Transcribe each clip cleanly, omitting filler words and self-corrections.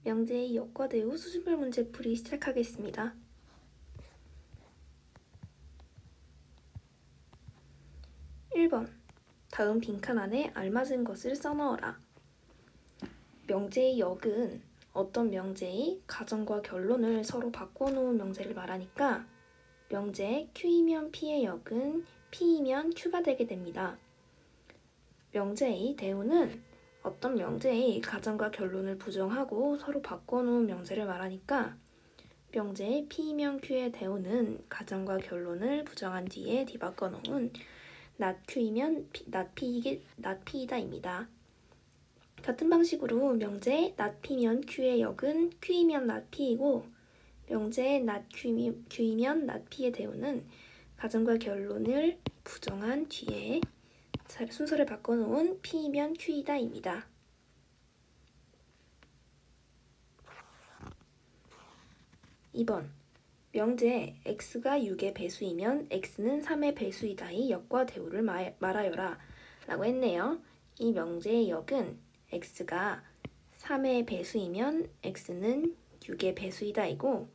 명제의 역과대우 수준별 문제풀이 시작하겠습니다. 1번. 다음 빈칸 안에 알맞은 것을 써넣어라. 명제의 역은 어떤 명제의 가정과 결론을 서로 바꿔놓은 명제를 말하니까 명제 Q이면 P의 역은 P이면 Q가 되게 됩니다. 명제의 대우는 어떤 명제의 가정과 결론을 부정하고 서로 바꿔놓은 명제를 말하니까 명제의 P이면 Q의 대우는 가정과 결론을 부정한 뒤에 뒤바꿔놓은 not Q이면 not P이다입니다. 같은 방식으로 명제 not P면 Q의 역은 Q이면 not P이고 명제 not Q이면 not P의 대우는 가정과 결론을 부정한 뒤에 순서를 바꿔놓은 P이면 Q이다입니다. 2번. 명제 x가 6의 배수이면 x는 3의 배수이다의 역과 대우를 말하여라 라고 했네요. 이 명제의 역은 x가 3의 배수이면 x는 6의 배수이다이고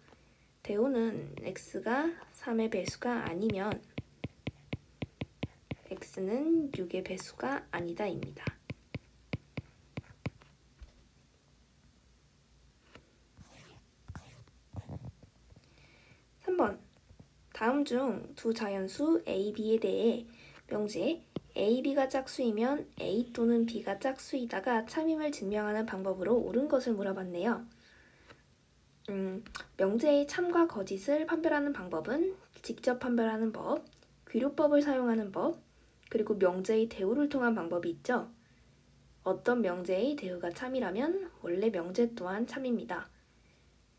대우는 x가 3의 배수가 아니면 x는 6의 배수가 아니다입니다. 3번. 다음 중 두 자연수 a, b에 대해 명제 a, b가 짝수이면 a 또는 b가 짝수이다가 참임을 증명하는 방법으로 옳은 것을 물어봤네요. 명제의 참과 거짓을 판별하는 방법은 직접 판별하는 법, 귀료법을 사용하는 법, 그리고 명제의 대우를 통한 방법이 있죠. 어떤 명제의 대우가 참이라면 원래 명제 또한 참입니다.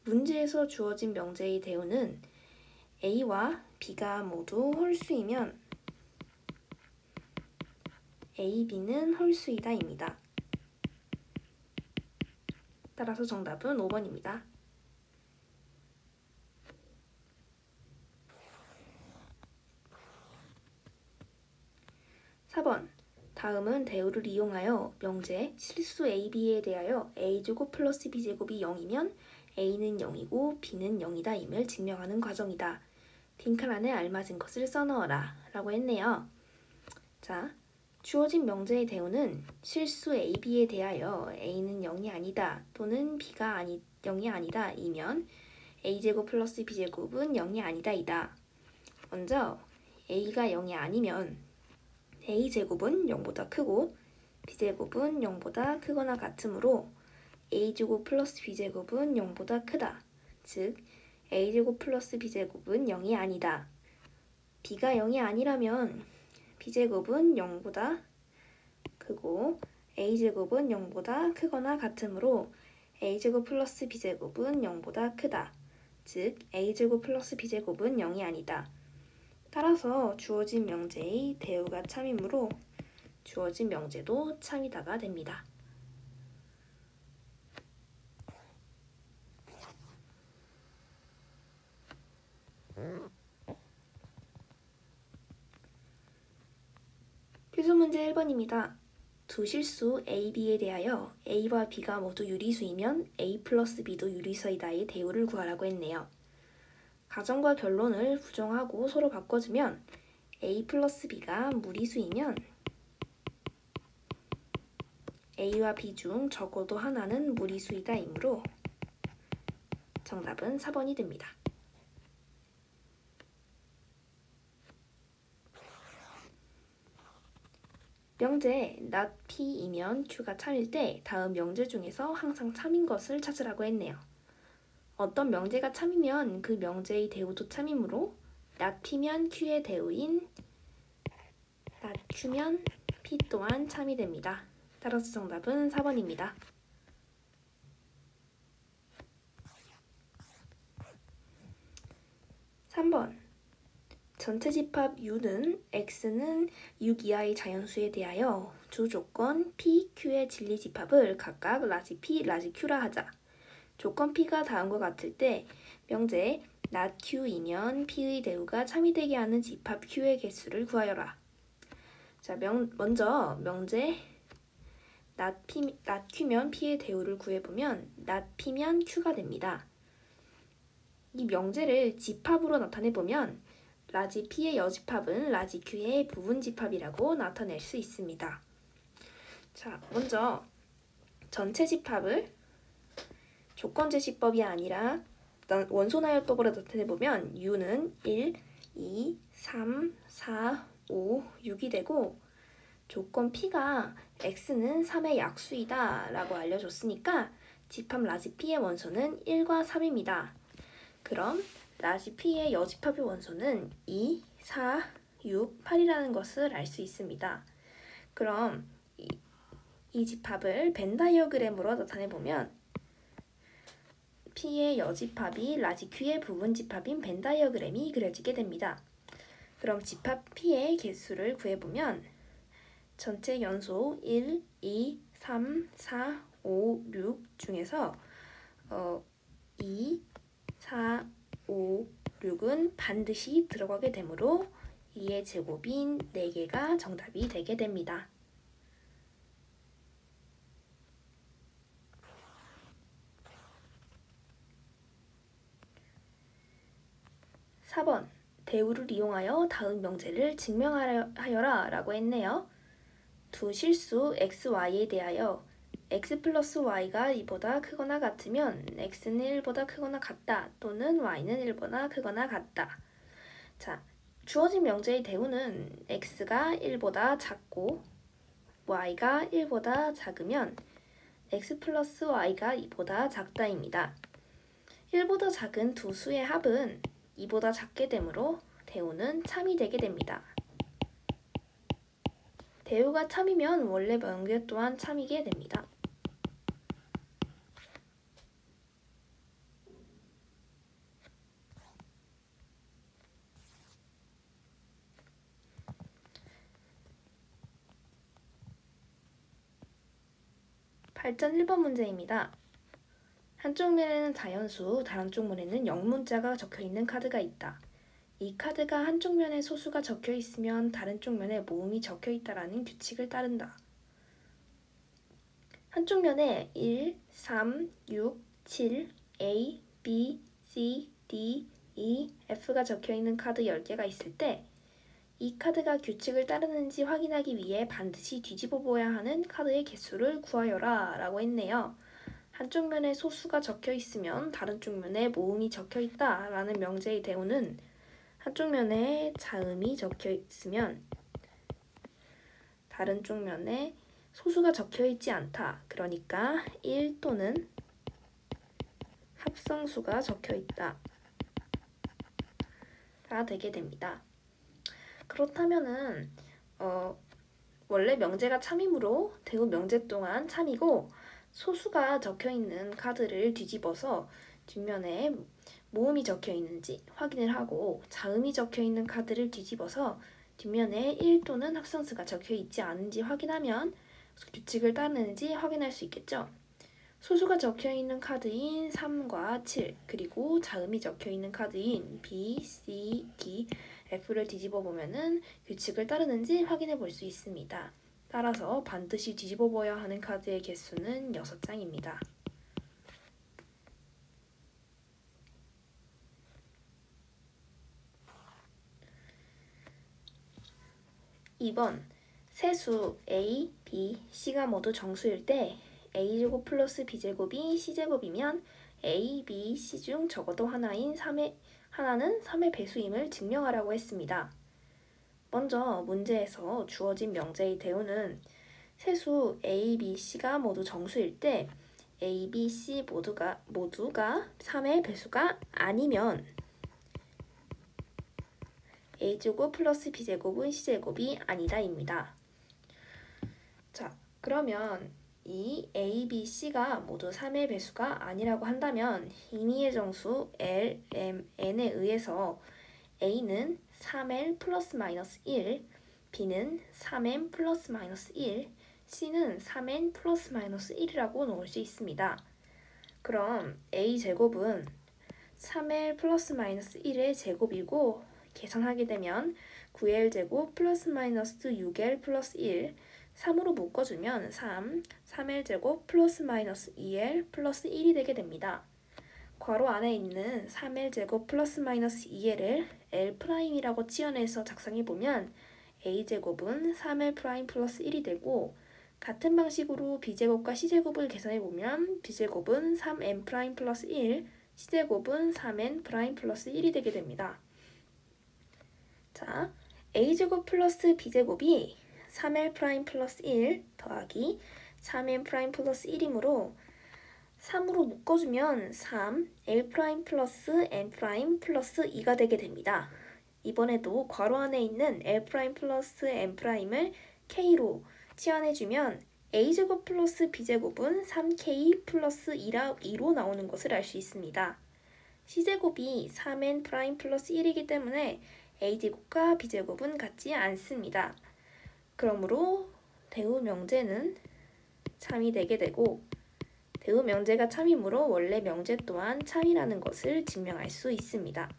문제에서 주어진 명제의 대우는 A와 B가 모두 홀수이면 A, B는 홀수이다입니다. 따라서 정답은 5번입니다. 4번. 다음은 대우를 이용하여 명제 실수 A, B에 대하여 A제곱 플러스 B제곱이 0이면 A는 0이고 B는 0이다 임을 증명하는 과정이다. 빈칸 안에 알맞은 것을 써넣어라 라고 했네요. 자, 주어진 명제의 대우는 실수 A, B에 대하여 A는 0이 아니다 또는 B가 0이 아니다 이면 A제곱 플러스 B제곱은 0이 아니다 이다. 먼저 A가 0이 아니면 A제곱은 0보다 크고 B제곱은 0보다 크거나 같으므로 A제곱 플러스 B제곱은 0보다 크다. 즉 A제곱 플러스 B제곱은 0이 아니다. B가 0이 아니라면 B제곱은 0보다 크고 A제곱은 0보다 크거나 같으므로 A제곱 플러스 B제곱은 0보다 크다. 즉 A제곱 플러스 B제곱은 0이 아니다. 따라서 주어진 명제의 대우가 참이므로 주어진 명제도 참이다가 됩니다. 필수 문제 1번입니다. 두 실수 A, B에 대하여 A와 B가 모두 유리수이면 A 플러스 B도 유리수이다의 대우를 구하라고 했네요. 가정과 결론을 부정하고 서로 바꿔주면 A 플러스 B가 무리수이면 A와 B 중 적어도 하나는 무리수이다 이므로 정답은 4번이 됩니다. 명제 not P이면 Q가 참일 때 다음 명제 중에서 항상 참인 것을 찾으라고 했네요. 어떤 명제가 참이면 그 명제의 대우도 참이므로 not P면 Q의 대우인 not Q면 P 또한 참이 됩니다. 따라서 정답은 4번입니다. 3번. 전체 집합 U는 X는 6 이하의 자연수에 대하여 주 조건 P, Q의 진리 집합을 각각 라지 P, 라지 Q라 하자. 조건 P가 다음과 같을 때 명제 not Q이면 P의 대우가 참이 되게 하는 집합 Q의 개수를 구하여라. 자, 먼저 명제 not q면 p의 대우를 구해보면 not p면 q가 됩니다. 이 명제를 집합으로 나타내보면 라지 P의 여집합은 라지 Q의 부분집합이라고 나타낼 수 있습니다. 자, 먼저 전체 집합을 조건제시법이 아니라 원소나열법으로 나타내보면 U는 1, 2, 3, 4, 5, 6이 되고 조건 P가 X는 3의 약수이다 라고 알려줬으니까 집합 라지 P의 원소는 1과 3입니다. 그럼 라지 P의 여집합의 원소는 2, 4, 6, 8이라는 것을 알 수 있습니다. 그럼 이 집합을 벤 다이어그램으로 나타내보면 P의 여집합이 라지 Q의 부분집합인 벤 다이어그램이 그려지게 됩니다. 그럼 집합 P의 개수를 구해보면 전체 연소 1, 2, 3, 4, 5, 6 중에서 2, 4, 5, 6은 반드시 들어가게 되므로 2의 제곱인 4개가 정답이 되게 됩니다. 4번 대우를 이용하여 다음 명제를 증명하여라 라고 했네요. 두 실수 xy에 대하여 x 플러스 y가 2보다 크거나 같으면 x는 1보다 크거나 같다 또는 y는 1보다 크거나 같다. 자, 주어진 명제의 대우는 x가 1보다 작고 y가 1보다 작으면 x 플러스 y가 2보다 작다입니다. 1보다 작은 두 수의 합은 2보다 작게 되므로 대우는 참이 되게 됩니다. 대우가 참이면 원래 명제 또한 참이게 됩니다. 발전 1번 문제입니다. 한쪽 면에는 자연수, 다른 쪽 면에는 영문자가 적혀있는 카드가 있다. 이 카드가 한쪽 면에 소수가 적혀 있으면 다른 쪽 면에 모음이 적혀 있다라는 규칙을 따른다. 한쪽 면에 1, 3, 6, 7, A, B, C, D, E, F가 적혀 있는 카드 10개가 있을 때 이 카드가 규칙을 따르는지 확인하기 위해 반드시 뒤집어 보아야 하는 카드의 개수를 구하여라 라고 했네요. 한쪽 면에 소수가 적혀 있으면 다른 쪽 면에 모음이 적혀 있다 라는 명제의 대우는 한쪽 면에 자음이 적혀 있으면 다른 쪽 면에 소수가 적혀 있지 않다. 그러니까 1 또는 합성수가 적혀 있다. 가 되게 됩니다. 그렇다면은 원래 명제가 참이므로 대우 명제 또한 참이고 소수가 적혀 있는 카드를 뒤집어서 뒷면에 모음이 적혀 있는지 확인을 하고 자음이 적혀 있는 카드를 뒤집어서 뒷면에 1 또는 합성수가 적혀 있지 않은지 확인하면 규칙을 따르는지 확인할 수 있겠죠. 소수가 적혀 있는 카드인 3과 7 그리고 자음이 적혀 있는 카드인 B, C, D, F를 뒤집어 보면은 규칙을 따르는지 확인해 볼 수 있습니다. 따라서 반드시 뒤집어 봐야 하는 카드의 개수는 6장입니다. 2번 세수 A, B, C가 모두 정수일 때 A제곱 플러스 B제곱이 C제곱이면 A, B, C 중 적어도 하나는 3의 배수임을 증명하라고 했습니다. 먼저 문제에서 주어진 명제의 대우는 세수 A, B, C가 모두 정수일 때 A, B, C 모두가 3의 배수가 아니면 A제곱 플러스 B제곱은 C제곱이 아니다입니다. 자, 그러면 이 A, B, C가 모두 3의 배수가 아니라고 한다면 임의의 정수 L, M, N에 의해서 A는 3L 플러스 마이너스 1, B는 3M 플러스 마이너스 1, C는 3N 플러스 마이너스 1이라고 놓을 수 있습니다. 그럼 A제곱은 3L 플러스 마이너스 1의 제곱이고 계산하게 되면 9L제곱 플러스 마이너스 6L 플러스 1, 3으로 묶어주면 3, 3L제곱 플러스 마이너스 2L 플러스 1이 되게 됩니다. 괄호 안에 있는 3L제곱 플러스 마이너스 2L을 L'이라고 치환해서 작성해보면 A제곱은 3L' 플러스 1이 되고, 같은 방식으로 B제곱과 C제곱을 계산해보면 B제곱은 3n' 플러스 1, C제곱은 3n' 플러스 1이 되게 됩니다. 자, A제곱 플러스 B제곱이 3L' 플러스 1 더하기 3n' 플러스 1이므로 3으로 묶어주면 3, L' 플러스 n' 플러스 2가 되게 됩니다. 이번에도 괄호 안에 있는 L' 플러스 n'을 K로 치환해주면 A제곱 플러스 B제곱은 3K 플러스 2로 나오는 것을 알 수 있습니다. C제곱이 3n' 플러스 1이기 때문에 A제곱과 B제곱은 같지 않습니다. 그러므로 대우 명제는 참이 되게 되고, 대우 명제가 참이므로 원래 명제 또한 참이라는 것을 증명할 수 있습니다.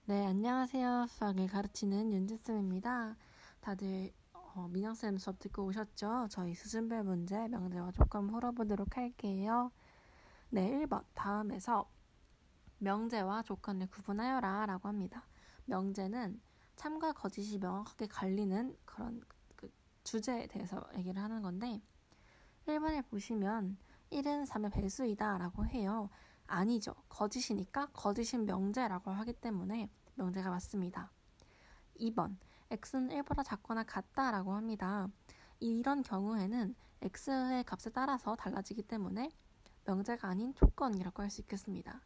네, 안녕하세요. 수학을 가르치는 윤지쌤입니다. 다들 민영쌤 수업 듣고 오셨죠? 저희 수준별 문제 명제와 조건 풀어보도록 할게요. 네, 1번 다음에서 명제와 조건을 구분하여라 라고 합니다. 명제는 참과 거짓이 명확하게 갈리는 그런 주제에 대해서 얘기를 하는 건데, 1번을 보시면 1은 3의 배수이다 라고 해요. 아니죠. 거짓이니까 거짓인 명제라고 하기 때문에 명제가 맞습니다. 2번, x는 1보다 작거나 같다 라고 합니다. 이런 경우에는 x의 값에 따라서 달라지기 때문에 명제가 아닌 조건이라고 할 수 있겠습니다.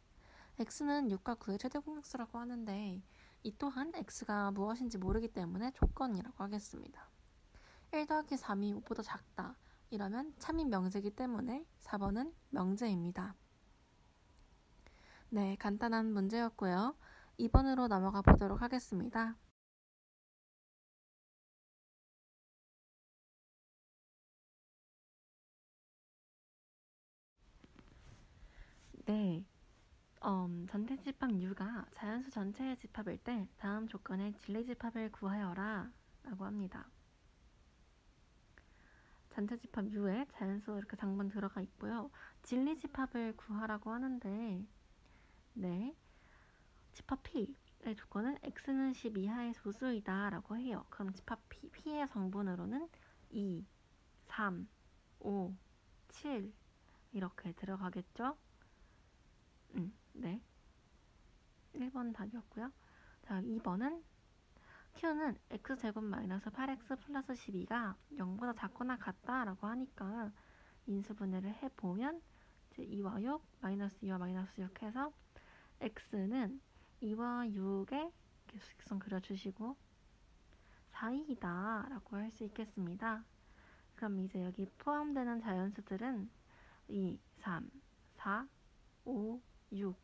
x는 6과 9의 최대 공약수라고 하는데, 이 또한 x가 무엇인지 모르기 때문에 조건이라고 하겠습니다. 1 더하기 3이 5보다 작다. 이러면 참인 명제이기 때문에 4번은 명제입니다. 네, 간단한 문제였고요. 2번으로 넘어가 보도록 하겠습니다. 네, 전체 집합 U가 자연수 전체의 집합일 때 다음 조건의 진리 집합을 구하여라 라고 합니다. 전체 집합 U에 자연수 이렇게 당분 들어가 있고요. 진리 집합을 구하라고 하는데, 네, 집합 P의 조건은 X는 10 이하의 소수이다 라고 해요. 그럼 집합 P의 성분으로는 2, 3, 5, 7 이렇게 들어가겠죠? 네, 1번 답이었고요. 자, 2번은 Q는 X제곱 마이너스 8X 플러스 12가 0보다 작거나 같다 라고 하니까 인수분해를 해보면 이제 2와 6, 마이너스 2와 마이너스 6 해서 X는 2와 6의 수직선 그려주시고 4이다 라고 할 수 있겠습니다. 그럼 이제 여기 포함되는 자연수들은 2, 3, 4, 5, 6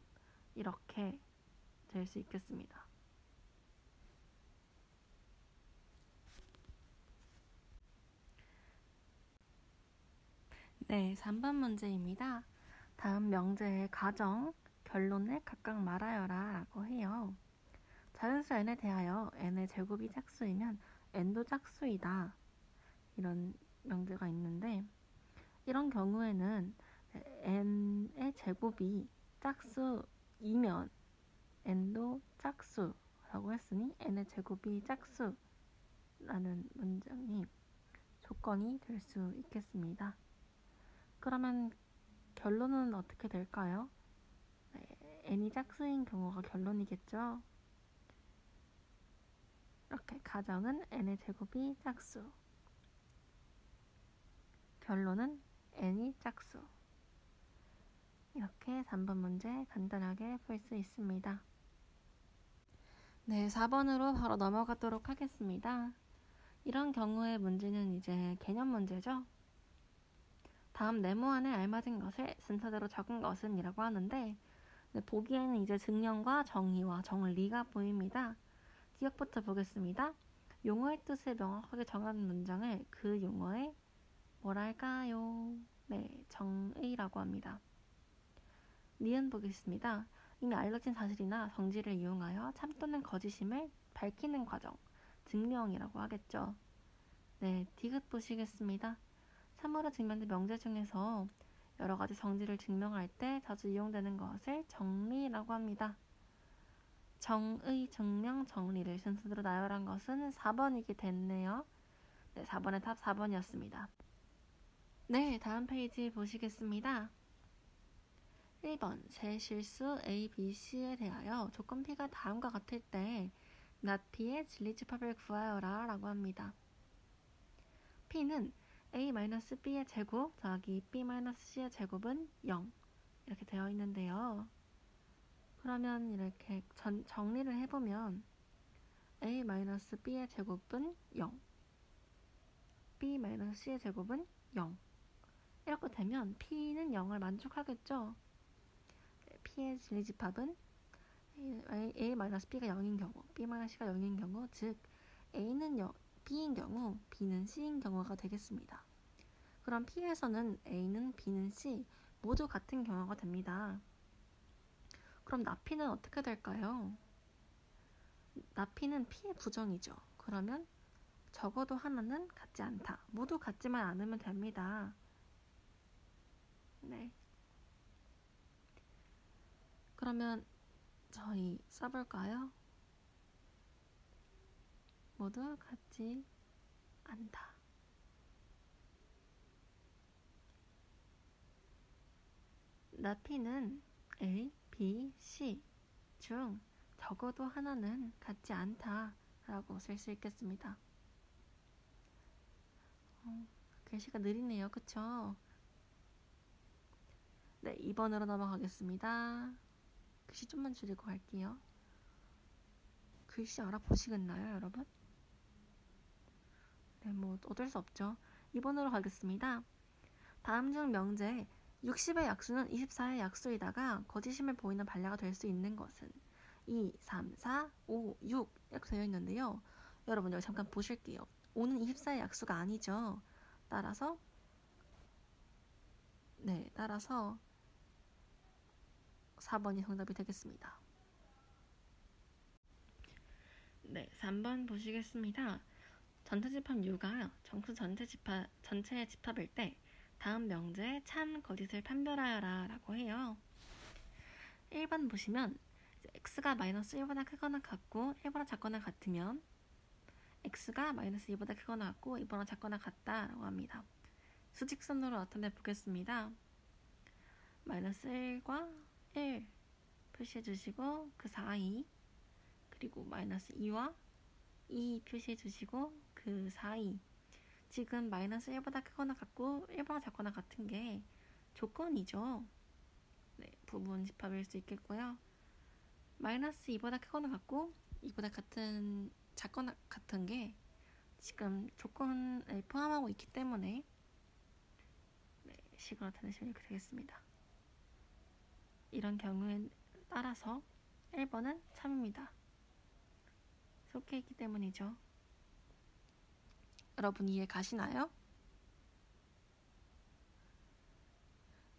이렇게 될 수 있겠습니다. 네, 3번 문제입니다. 다음 명제의 가정, 결론을 각각 말하여라 라고 해요. 자연수 n에 대하여 n의 제곱이 짝수이면 n도 짝수이다. 이런 명제가 있는데, 이런 경우에는 n의 제곱이 짝수이면 n도 짝수라고 했으니 n의 제곱이 짝수라는 문장이 조건이 될 수 있겠습니다. 그러면 결론은 어떻게 될까요? 네, n이 짝수인 경우가 결론이겠죠? 이렇게 가정은 n의 제곱이 짝수, 결론은 n이 짝수. 이렇게 3번 문제 간단하게 풀 수 있습니다. 네, 4번으로 바로 넘어가도록 하겠습니다. 이런 경우의 문제는 이제 개념 문제죠. 다음 네모안에 알맞은 것을 순서대로 적은 것은 이라고 하는데, 네, 보기에는 이제 증명과 정의와 정리가 보입니다. 기억부터 보겠습니다. 용어의 뜻을 명확하게 정하는 문장을 그 용어의 뭐랄까요? 네, 정의라고 합니다. 니은 보겠습니다. 이미 알려진 사실이나 성질을 이용하여 참 또는 거짓임을 밝히는 과정, 증명이라고 하겠죠. 네, 디귿 보시겠습니다. 참으로 증명된 명제 중에서 여러 가지 성질을 증명할 때 자주 이용되는 것을 정리라고 합니다. 정의, 증명, 정리를 순서대로 나열한 것은 4번이게 됐네요. 네, 4번의 답 4번이었습니다. 네, 다음 페이지 보시겠습니다. 1번, 세 실수 A, B, C에 대하여 조건 P가 다음과 같을 때 not P의 진리집합을 구하여라 라고 합니다. P는 A-B의 제곱 더하기 B-C의 제곱은 0 이렇게 되어 있는데요. 그러면 이렇게 정리를 해보면 A-B의 제곱은 0 B-C의 제곱은 0 이렇게 되면 P는 0을 만족하겠죠. P의 진리집합은 A-B가 0인 경우, B-C가 0인 경우, 즉 A는 B인 경우, B는 C인 경우가 되겠습니다. 그럼 P에서는 A는 B는 C 모두 같은 경우가 됩니다. 그럼 나P는 어떻게 될까요? 나P는 P의 부정이죠. 그러면 적어도 하나는 같지 않다. 모두 같지만 않으면 됩니다. 네. 그러면 저희 써볼까요? 모두 같지 않다. 나P는 A, B, C 중 적어도 하나는 같지 않다 라고 쓸 수 있겠습니다. 글씨가 느리네요. 그쵸? 네, 2번으로 넘어가겠습니다. 글씨 좀만 줄이고 갈게요. 글씨 알아보시겠나요, 여러분? 네, 뭐 어쩔 수 없죠. 2번으로 가겠습니다. 다음 중 명제 60의 약수는 24의 약수이다가 거짓임을 보이는 반례가 될 수 있는 것은 2, 3, 4, 5, 6 이렇게 되어 있는데요. 여러분 여기 잠깐 보실게요. 5는 24의 약수가 아니죠. 따라서 4번이 정답이 되겠습니다. 네, 3번 보시겠습니다. 전체 집합 U가 정수 전체의 집합일 때 다음 명제에 참, 거짓을 판별하여라 라고 해요. 1번 보시면 x가 마이너스 1보다 크거나 같고 1보다 작거나 같으면 x가 마이너스 2보다 크거나 같고 2보다 작거나 같다 라고 합니다. 수직선으로 나타내 보겠습니다. 마이너스 1과 1 표시해 주시고 그 사이, 그리고 마이너스 2와 2 표시해 주시고 그 사이. 지금 마이너스 1보다 크거나 같고 1보다 작거나 같은 게 조건이죠. 네, 부분 집합일 수 있겠고요. 마이너스 2보다 크거나 같고 2보다 작거나 같은 게 지금 조건을 포함하고 있기 때문에 네, 식으로 나타내시면 이렇게 되겠습니다. 이런 경우에 따라서 1번은 참입니다. 속해 있기 때문이죠. 여러분 이해 가시나요?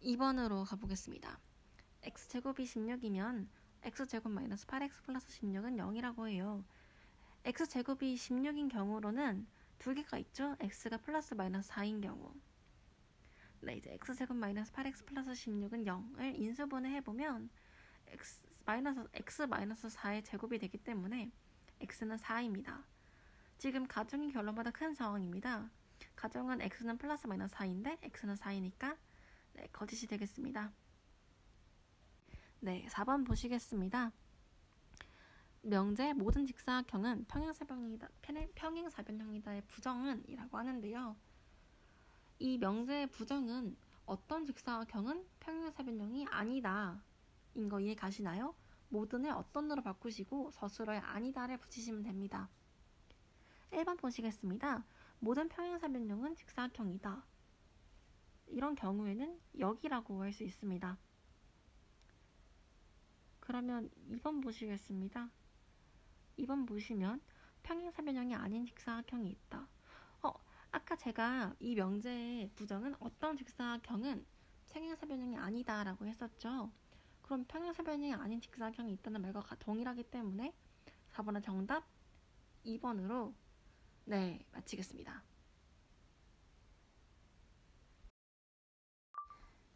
2번으로 가보겠습니다. x제곱이 16이면 x제곱 마이너스 8x 플러스 16은 0이라고 해요. x제곱이 16인 경우로는 두 개가 있죠. x가 플러스 마이너스 4인 경우. 네, 이제 x제곱 마이너스 8x 플러스 16은 0을 인수분해 해보면 x 마이너스 4의 제곱이 되기 때문에 x는 4입니다. 지금 가정이 결론보다 큰 상황입니다. 가정은 x는 플러스 마이너스 4인데 x는 4이니까 네, 거짓이 되겠습니다. 네, 4번 보시겠습니다. 명제 모든 직사각형은 평행사변형이다의 부정은 이라고 하는데요. 이 명제의 부정은 어떤 직사각형은 평행사변형이 아니다 인 거 이해 가시나요? 모든을 어떤으로 바꾸시고 서술어에 아니다를 붙이시면 됩니다. 1번 보시겠습니다. 모든 평행사변형은 직사각형이다. 이런 경우에는 여기라고 할 수 있습니다. 그러면 2번 보시겠습니다. 2번 보시면 평행사변형이 아닌 직사각형이 있다. 아까 제가 이 명제의 부정은 어떤 직사각형은 평행사변형이 아니다 라고 했었죠. 그럼 평행사변이 아닌 직사각형이 있다는 말과 동일하기 때문에 4번은 정답, 2번으로 네, 마치겠습니다.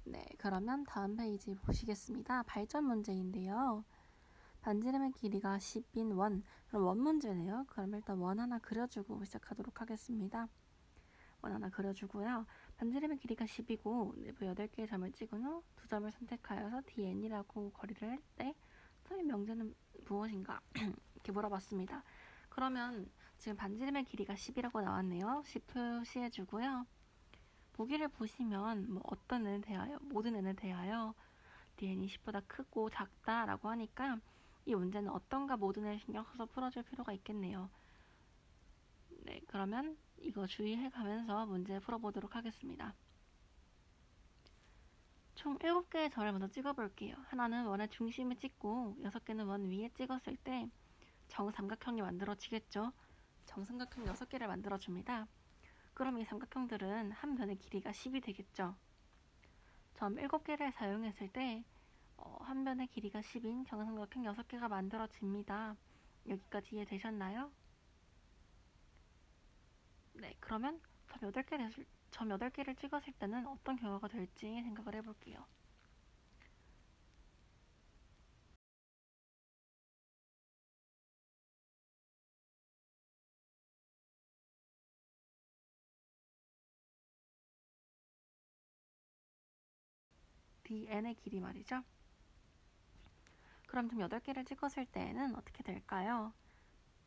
네, 그러면 다음 페이지 보시겠습니다. 발전 문제인데요. 반지름의 길이가 10인 원, 그럼 원 문제네요. 그럼 일단 원 하나 그려주고 시작하도록 하겠습니다. 원 하나 그려주고요. 반지름의 길이가 10이고 내부 8개의 점을 찍은 후 2점을 선택하여서 DN이라고 거리를 할 때 선의 명제는 무엇인가? 이렇게 물어봤습니다. 그러면 지금 반지름의 길이가 10이라고 나왔네요. 10 표시해주고요. 보기를 보시면 뭐 어떤 애는 대하여, 모든 애는 대하여 DN이 10보다 크고 작다라고 하니까 이 문제는 어떤가 모든 애를 신경 써서 풀어줄 필요가 있겠네요. 네, 그러면 이거 주의해 가면서 문제 풀어보도록 하겠습니다. 총 7개의 점을 먼저 찍어볼게요. 하나는 원의 중심에 찍고 6개는 원 위에 찍었을 때 정삼각형이 만들어지겠죠. 정삼각형 6개를 만들어줍니다. 그럼 이 삼각형들은 한 변의 길이가 10이 되겠죠. 점 7개를 사용했을 때 한 변의 길이가 10인 정삼각형 6개가 만들어집니다. 여기까지 이해되셨나요? 네, 그러면 점 8개를 찍었을 때는 어떤 결과가 될지 생각을 해볼게요. DN의 길이 말이죠. 그럼 점 8개를 찍었을 때는 어떻게 될까요?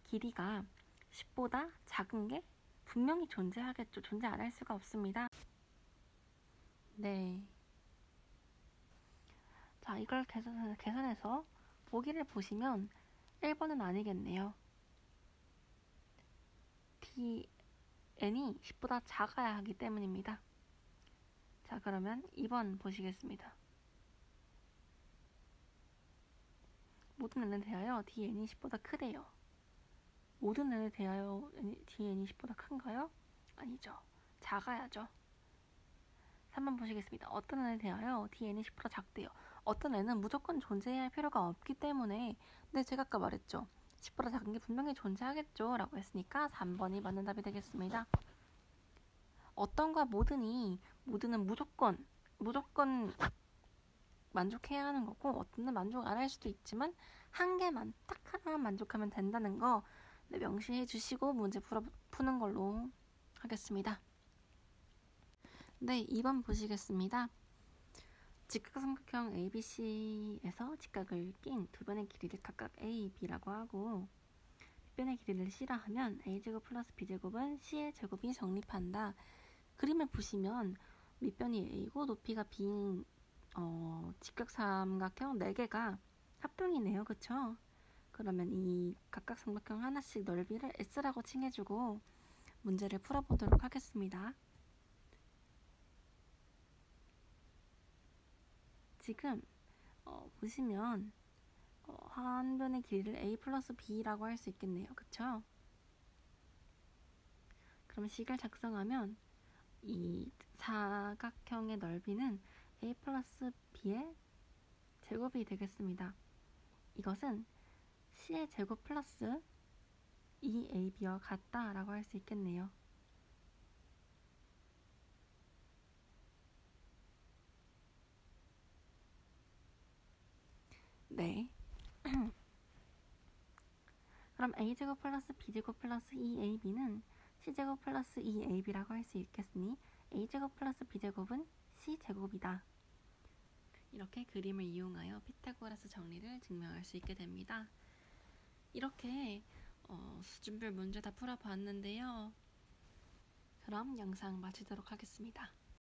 길이가 10보다 작은 게 분명히 존재하겠죠. 존재 안 할 수가 없습니다. 네. 자, 이걸 계산해서 보기를 보시면 1번은 아니겠네요. DN이 10보다 작아야 하기 때문입니다. 자, 그러면 2번 보시겠습니다. 모든 n에 대하여 DN이 10보다 크대요. 모든 n에 대하여 DN이 10보다 큰가요? 아니죠. 작아야죠. 3번 보시겠습니다. 어떤 n에 대하여 DN이 10보다 작대요. 어떤 n은 무조건 존재해야 할 필요가 없기 때문에 근데 제가 아까 말했죠. 10보다 작은 게 분명히 존재하겠죠 라고 했으니까 3번이 맞는 답이 되겠습니다. 어떤과 모든은 무조건 만족해야 하는 거고 어떤은 만족 안 할 수도 있지만 한 개만 딱 하나만 만족하면 된다는 거 명시해 주시고 문제 푸는 걸로 하겠습니다. 네, 2번 보시겠습니다. 직각삼각형 ABC에서 직각을 낀 두 변의 길이를 각각 A, B라고 하고 빗변의 길이를 C라 하면 A제곱 플러스 B제곱은 C의 제곱이 정립한다. 그림을 보시면 밑변이 A고 높이가 B인 직각삼각형 4개가 합동이네요. 그쵸? 그러면 이 각각 삼각형 하나씩 넓이를 S라고 칭해주고 문제를 풀어보도록 하겠습니다. 지금 보시면 한 변의 길이를 A 플러스 B라고 할 수 있겠네요. 그쵸? 그럼 식을 작성하면 이 사각형의 넓이는 A 플러스 B의 제곱이 되겠습니다. 이것은 C의 제곱 플러스 2AB와 같다라고 할 수 있겠네요. 네. 그럼 A제곱 플러스 B제곱 플러스 2AB는 C제곱 플러스 2AB라고 할 수 있겠으니 A제곱 플러스 B제곱은 C제곱이다. 이렇게 그림을 이용하여 피타고라스 정리를 증명할 수 있게 됩니다. 이렇게 수준별 문제 다 풀어봤는데요. 그럼 영상 마치도록 하겠습니다.